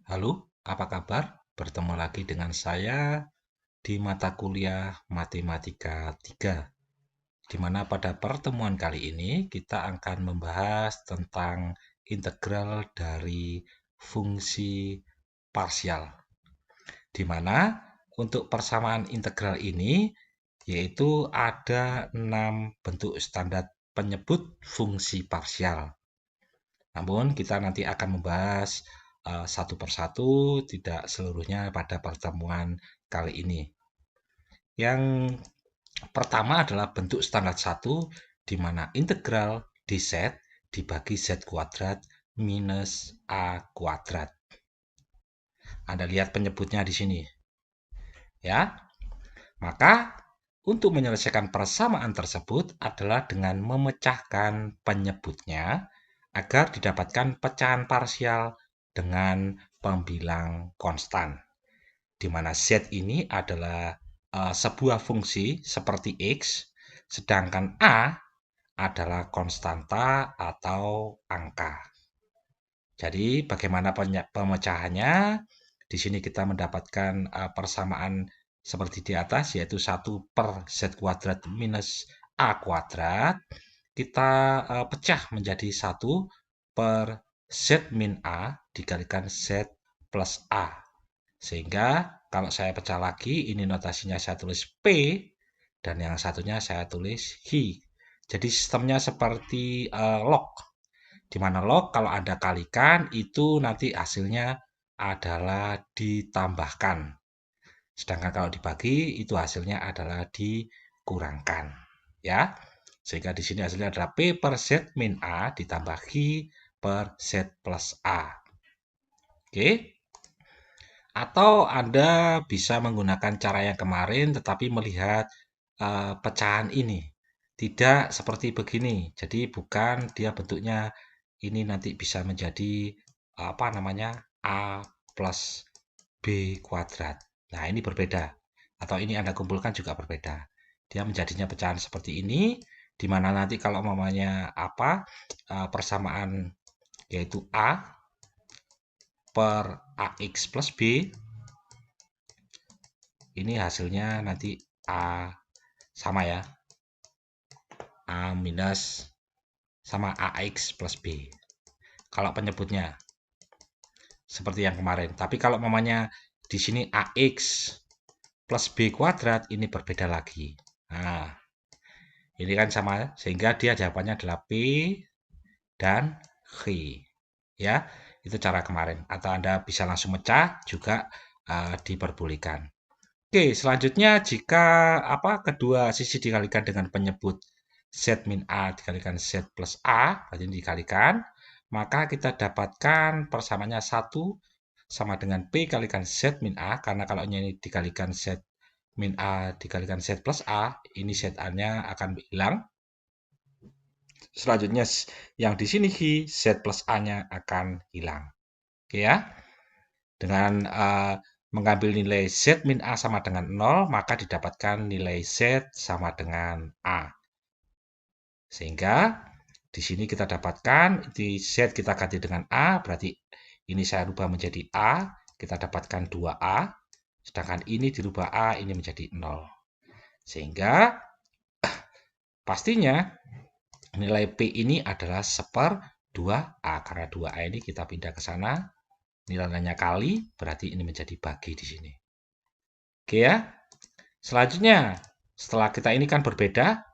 Halo, apa kabar? Bertemu lagi dengan saya di mata kuliah Matematika 3, di mana pada pertemuan kali ini kita akan membahas tentang integral dari fungsi parsial, di mana untuk persamaan integral ini yaitu ada 6 bentuk standar penyebut fungsi parsial. Namun kita nanti akan membahas satu persatu, tidak seluruhnya pada pertemuan kali ini. Yang pertama adalah bentuk standar 1, di mana integral dz dibagi z kuadrat minus a kuadrat. Anda lihat penyebutnya di sini. Ya, maka untuk menyelesaikan persamaan tersebut adalah dengan memecahkan penyebutnya agar didapatkan pecahan parsial dengan pembilang konstan, di mana z ini adalah sebuah fungsi seperti x, sedangkan a adalah konstanta atau angka. Jadi bagaimana pemecahannya? Di sini kita mendapatkan persamaan seperti di atas, yaitu 1 per z kuadrat minus a kuadrat. Kita pecah menjadi 1 per z min a dikalikan z plus a. Sehingga kalau saya pecah lagi, ini notasinya saya tulis P, dan yang satunya saya tulis Hi. Jadi sistemnya seperti log, di mana log kalau Anda kalikan itu nanti hasilnya adalah ditambahkan. Sedangkan kalau dibagi itu hasilnya adalah dikurangkan. Ya. Sehingga di sini hasilnya adalah P per Z min A ditambah Hi per Z plus A. Oke. Atau Anda bisa menggunakan cara yang kemarin tetapi melihat pecahan ini. Tidak seperti begini. Jadi bukan dia bentuknya ini nanti bisa menjadi apa namanya A plus B kuadrat. Nah, ini berbeda. Atau ini Anda kumpulkan juga berbeda. Dia menjadinya pecahan seperti ini, di mana nanti kalau namanya apa persamaan yaitu A per AX plus B, ini hasilnya nanti A sama ya, A minus sama AX plus B. Kalau penyebutnya seperti yang kemarin. Tapi kalau namanya di sini AX plus B kuadrat, ini berbeda lagi. Nah, ini kan sama, sehingga dia jawabannya adalah P dan H. Ya, itu cara kemarin. Atau Anda bisa langsung mecah juga diperbolehkan. Oke, selanjutnya jika kedua sisi dikalikan dengan penyebut Z min A dikalikan Z plus A, berarti ini dikalikan, maka kita dapatkan persamaannya 1 sama dengan P kalikan Z min A, karena kalau ini dikalikan Z min A dikalikan Z plus A, ini Z-nya akan hilang. Selanjutnya yang di sini Z plus A-nya akan hilang. Oke ya. Dengan mengambil nilai Z min A sama dengan 0, maka didapatkan nilai Z sama dengan A. Sehingga di sini kita dapatkan, di Z kita ganti dengan A, berarti ini saya rubah menjadi A, kita dapatkan 2A, sedangkan ini dirubah A, ini menjadi 0. Sehingga pastinya nilai P ini adalah 1/2A, karena 2A ini kita pindah ke sana, nilainya kali, berarti ini menjadi bagi di sini. Oke ya. Selanjutnya, setelah kita ini kan berbeda,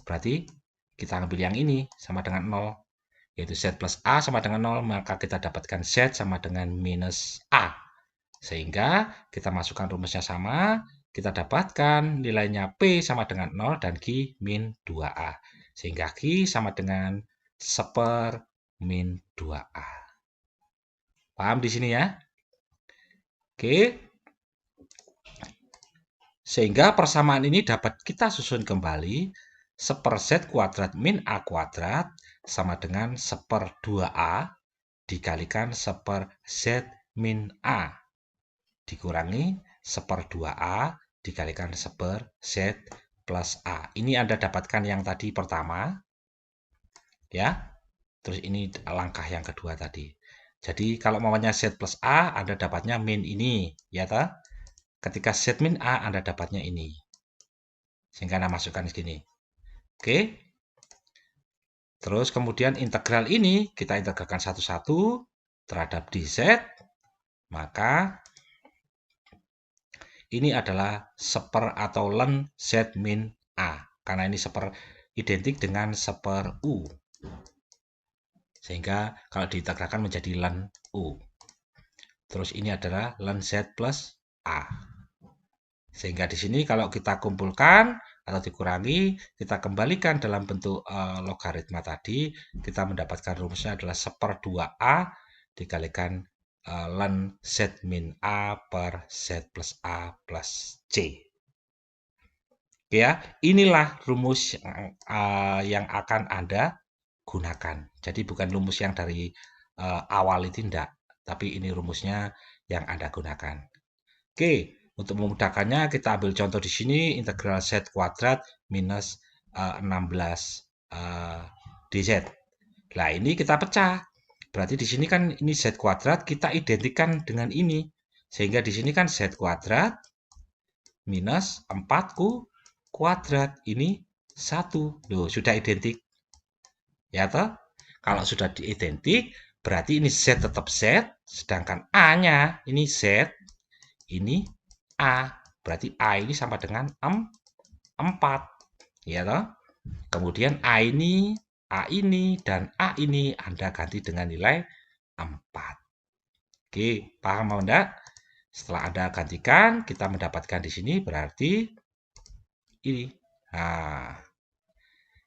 berarti kita ambil yang ini sama dengan 0, yaitu Z plus A sama dengan 0, maka kita dapatkan Z sama dengan minus A. Sehingga kita masukkan rumusnya sama, kita dapatkan nilainya P sama dengan 0 dan Q min 2A. Sehingga Q sama dengan 1 min 2A. Paham di sini ya? Oke. Sehingga persamaan ini dapat kita susun kembali, 1/z kuadrat min A kuadrat sama dengan 1/2A dikalikan 1/z min A dikurangi 1/2A dikalikan 1/z plus A. Ini Anda dapatkan yang tadi pertama, ya. Terus ini langkah yang kedua tadi. Jadi kalau maunya Z plus A, Anda dapatnya min ini, ya toh? Ketika Z min A, Anda dapatnya ini. Sehingga Anda masukkan di sini. Oke. Terus kemudian integral ini kita integralkan satu-satu terhadap dz, maka ini adalah seper atau len Z min A. Karena ini identik dengan seper U. Sehingga kalau diintegralkan menjadi len U. Terus ini adalah len Z plus A. Sehingga di sini kalau kita kumpulkan atau dikurangi, kita kembalikan dalam bentuk logaritma tadi, kita mendapatkan rumusnya adalah seper 2A dikalikan len Z min A per Z plus A plus C. Oke ya, inilah rumus yang akan Anda gunakan. Jadi bukan rumus yang dari awal itu tidak, tapi ini rumusnya yang Anda gunakan. Oke, untuk memudahkannya kita ambil contoh di sini integral Z kuadrat minus 16 dz. Nah, ini kita pecah. Berarti di sini kan ini Z kuadrat kita identikan dengan ini. Sehingga di sini kan Z kuadrat minus 4 kuadrat. Ini 1. Loh, sudah identik. Ya toh? Kalau sudah diidentik, berarti ini Z tetap Z, sedangkan A-nya ini Z, ini A. Berarti A ini sama dengan 4. Ya toh? Kemudian A ini, dan A ini Anda ganti dengan nilai 4. Oke, paham mau enggak? Setelah Anda gantikan, kita mendapatkan di sini berarti ini. Nah,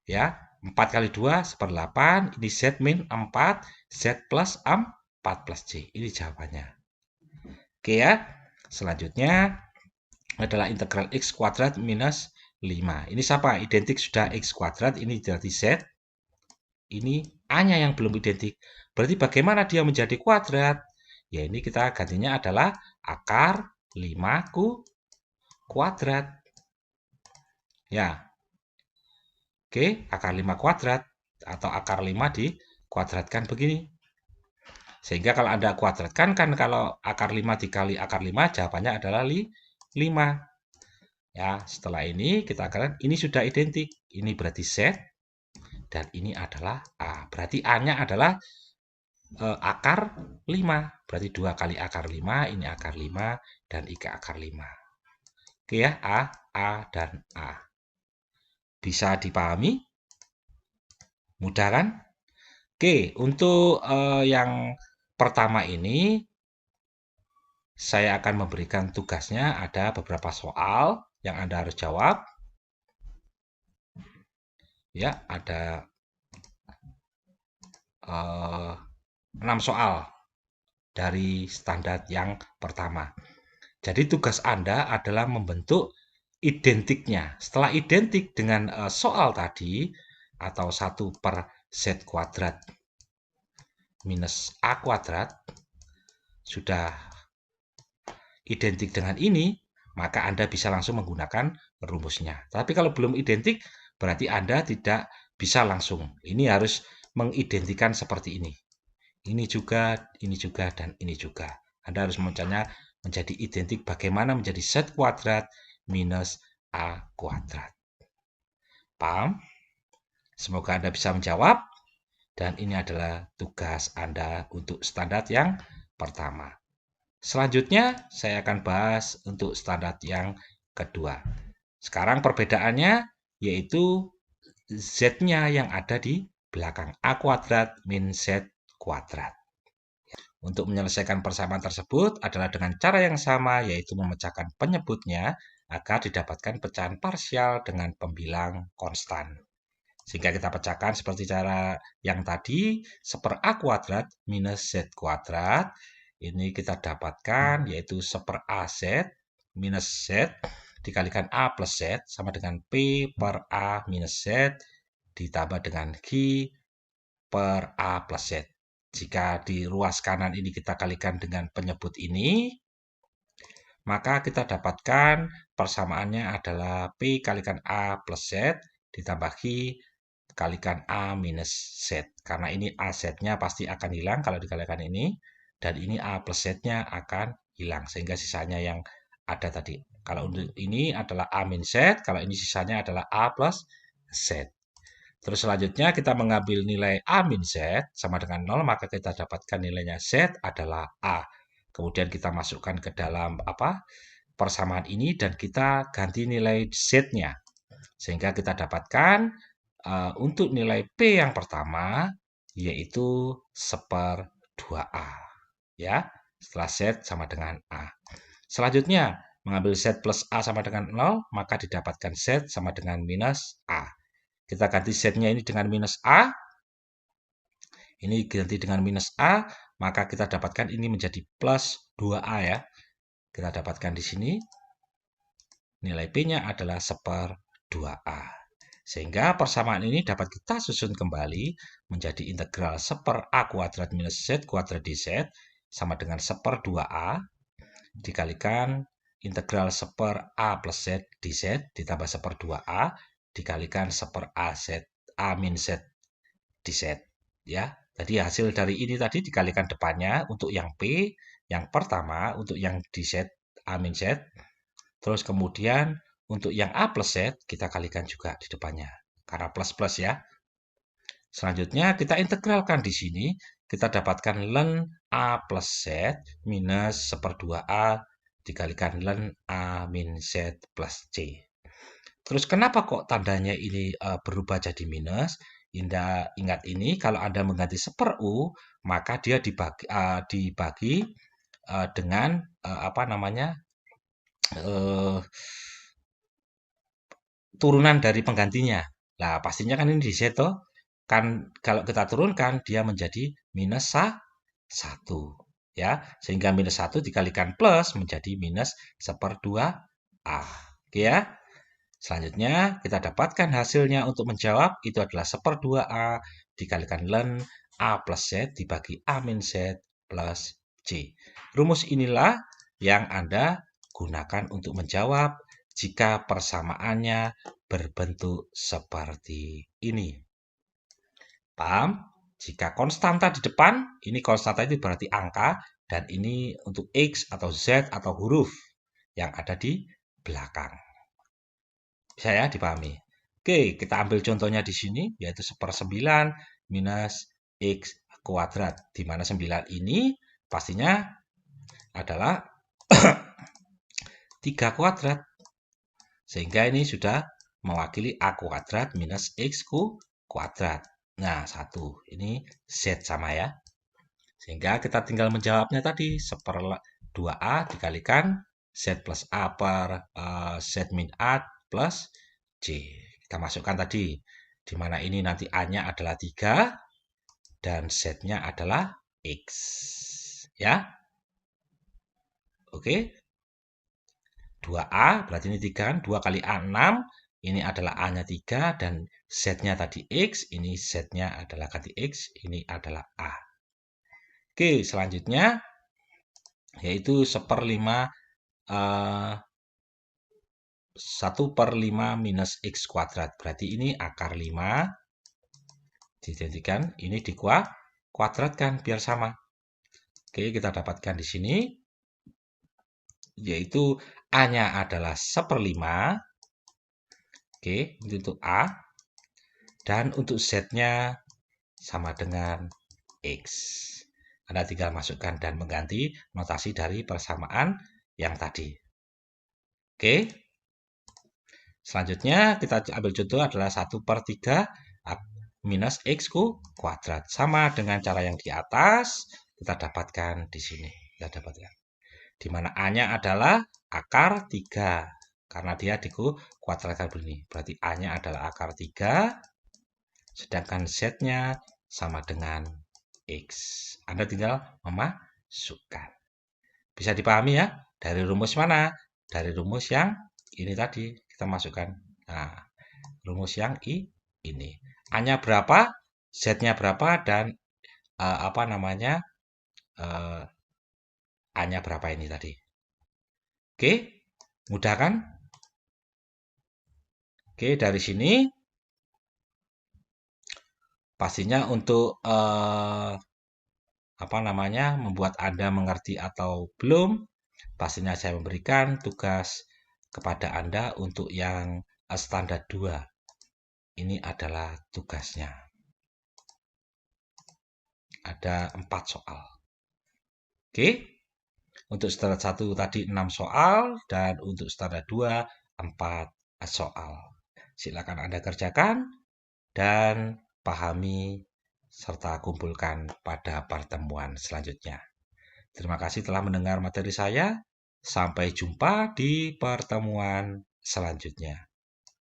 ya, 4 kali 2 1/8, ini Z min 4, Z plus 4 plus C. Ini jawabannya. Oke ya, selanjutnya adalah integral X kuadrat minus 5. Ini siapa? Identik sudah X kuadrat, ini jadi Z. Ini A-nya yang belum identik. Berarti bagaimana dia menjadi kuadrat? Ya ini kita gantinya adalah akar 5 kuadrat. Ya, oke, akar 5 kuadrat atau akar 5 dikuadratkan begini. Sehingga kalau Anda kuadratkan, kan kalau akar 5 dikali akar 5, jawabannya adalah 5. Ya, setelah ini kita akan, ini sudah identik. Ini berarti Z, dan ini adalah A. Berarti A-nya adalah akar 5. Berarti 2 kali akar 5, ini akar 5, dan IK akar 5. Oke ya, A, dan A. Bisa dipahami? Mudah kan? Oke, untuk yang pertama ini, saya akan memberikan tugasnya, ada beberapa soal yang Anda harus jawab. Ya, ada 6 soal dari standar yang pertama. Jadi tugas Anda adalah membentuk identiknya. Setelah identik dengan soal tadi, atau 1 per Z kuadrat minus A kuadrat, sudah identik dengan ini, maka Anda bisa langsung menggunakan rumusnya. Tapi kalau belum identik, berarti Anda tidak bisa langsung. Ini harus mengidentikan seperti ini. Ini juga, dan ini juga. Anda harus membacanya menjadi identik bagaimana menjadi Z kuadrat minus A kuadrat. Paham? Semoga Anda bisa menjawab. Dan ini adalah tugas Anda untuk standar yang pertama. Selanjutnya, saya akan bahas untuk standar yang kedua. Sekarang perbedaannya yaitu Z-nya yang ada di belakang. A kuadrat min Z kuadrat. Untuk menyelesaikan persamaan tersebut adalah dengan cara yang sama, yaitu memecahkan penyebutnya agar didapatkan pecahan parsial dengan pembilang konstan. Sehingga kita pecahkan seperti cara yang tadi, seper A kuadrat minus Z kuadrat. Ini kita dapatkan yaitu seper AZ minus Z dikalikan A plus Z sama dengan P per A minus Z ditambah dengan Q per A plus Z. Jika di ruas kanan ini kita kalikan dengan penyebut ini, maka kita dapatkan persamaannya adalah P kalikan A plus Z ditambah Q kalikan A minus Z. Karena ini A Z-nya pasti akan hilang kalau dikalikan ini. Dan ini A plus Z-nya akan hilang. Sehingga sisanya yang ada tadi. Kalau untuk ini adalah A min Z. Kalau ini sisanya adalah A plus Z. Terus selanjutnya kita mengambil nilai A min Z sama dengan 0. Maka kita dapatkan nilainya Z adalah A. Kemudian kita masukkan ke dalam persamaan ini dan kita ganti nilai Z-nya. Sehingga kita dapatkan untuk nilai P yang pertama yaitu 1/2A. Ya, setelah Z sama dengan A. Selanjutnya, mengambil Z plus A sama dengan 0, maka didapatkan Z sama dengan minus A. Kita ganti Z-nya ini dengan minus A. Ini ganti dengan minus A, maka kita dapatkan ini menjadi plus 2A ya. Kita dapatkan di sini nilai P-nya adalah 1/2A. Sehingga persamaan ini dapat kita susun kembali menjadi integral 1/A kuadrat minus Z kuadrat dz sama dengan 1/2A dikalikan integral 1/A plus Z dz ditambah 1/2A dikalikan 1/A Z A min Z dz. Ya, jadi hasil dari ini tadi dikalikan depannya untuk yang P, yang pertama untuk yang dz A min Z. Terus kemudian untuk yang A plus Z kita kalikan juga di depannya. Karena plus-plus ya. Selanjutnya kita integralkan di sini. Kita dapatkan ln A plus Z minus 1/2A dikalikan ln A min Z plus C. Terus kenapa kok tandanya ini berubah jadi minus? Ingat ini, kalau Anda mengganti 1/U, maka dia dibagi dengan turunan dari penggantinya. Nah, pastinya kan ini di Z toh. Kan kalau kita turunkan dia menjadi minus 1. Ya, sehingga minus 1 dikalikan plus menjadi minus 1/2A. Oke ya. Selanjutnya kita dapatkan hasilnya untuk menjawab itu adalah 1/2A dikalikan ln A plus Z dibagi A min Z plus C. Rumus inilah yang Anda gunakan untuk menjawab jika persamaannya berbentuk seperti ini. Paham? Jika konstanta di depan, ini konstanta itu berarti angka, dan ini untuk X atau Z atau huruf yang ada di belakang. Bisa ya dipahami? Oke, kita ambil contohnya di sini, yaitu 1/9 minus X kuadrat. Di mana 9 ini pastinya adalah 3 kuadrat. Sehingga ini sudah mewakili A kuadrat minus X kuadrat. Nah, 1. Ini Z sama ya. Sehingga kita tinggal menjawabnya tadi. 1/2A dikalikan Z plus A per Z min A plus C. Kita masukkan tadi. Di mana ini nanti A-nya adalah 3 dan Z-nya adalah X. Ya. Oke. 2A berarti ini 3 kan. 2 kali A 6. Ini adalah A-nya 3 dan Z-nya tadi X. Ini Z-nya adalah ganti X. Ini adalah A. Oke, selanjutnya yaitu 1/5 minus X kuadrat. Berarti ini akar 5. Dijadikan ini dikuadratkan biar sama. Oke, kita dapatkan di sini. Yaitu A-nya adalah 1/5. Oke, ini untuk A. Dan untuk Z-nya sama dengan X. Anda tinggal masukkan dan mengganti notasi dari persamaan yang tadi. Oke. Selanjutnya kita ambil contoh adalah 1/3 minus X kuadrat. Sama dengan cara yang di atas, kita dapatkan di sini. Kita dapatkan. Di mana A-nya adalah akar 3. Karena dia dikuadratkan begini. Berarti A-nya adalah akar 3. Sedangkan Z-nya sama dengan X. Anda tinggal memasukkan. Bisa dipahami ya? Dari rumus mana? Dari rumus yang ini tadi. Kita masukkan. Nah, rumus yang ini. A-nya berapa? Z-nya berapa? Dan A-nya berapa ini tadi? Oke, mudah kan? Oke, dari sini Pastinya untuk membuat Anda mengerti atau belum, pastinya saya memberikan tugas kepada Anda untuk yang standar 2. Ini adalah tugasnya. Ada 4 soal. Oke. Untuk standar 1 tadi 6 soal dan untuk standar 2 4 soal. Silakan Anda kerjakan dan pahami serta kumpulkan pada pertemuan selanjutnya. Terima kasih telah mendengar materi saya. Sampai jumpa di pertemuan selanjutnya.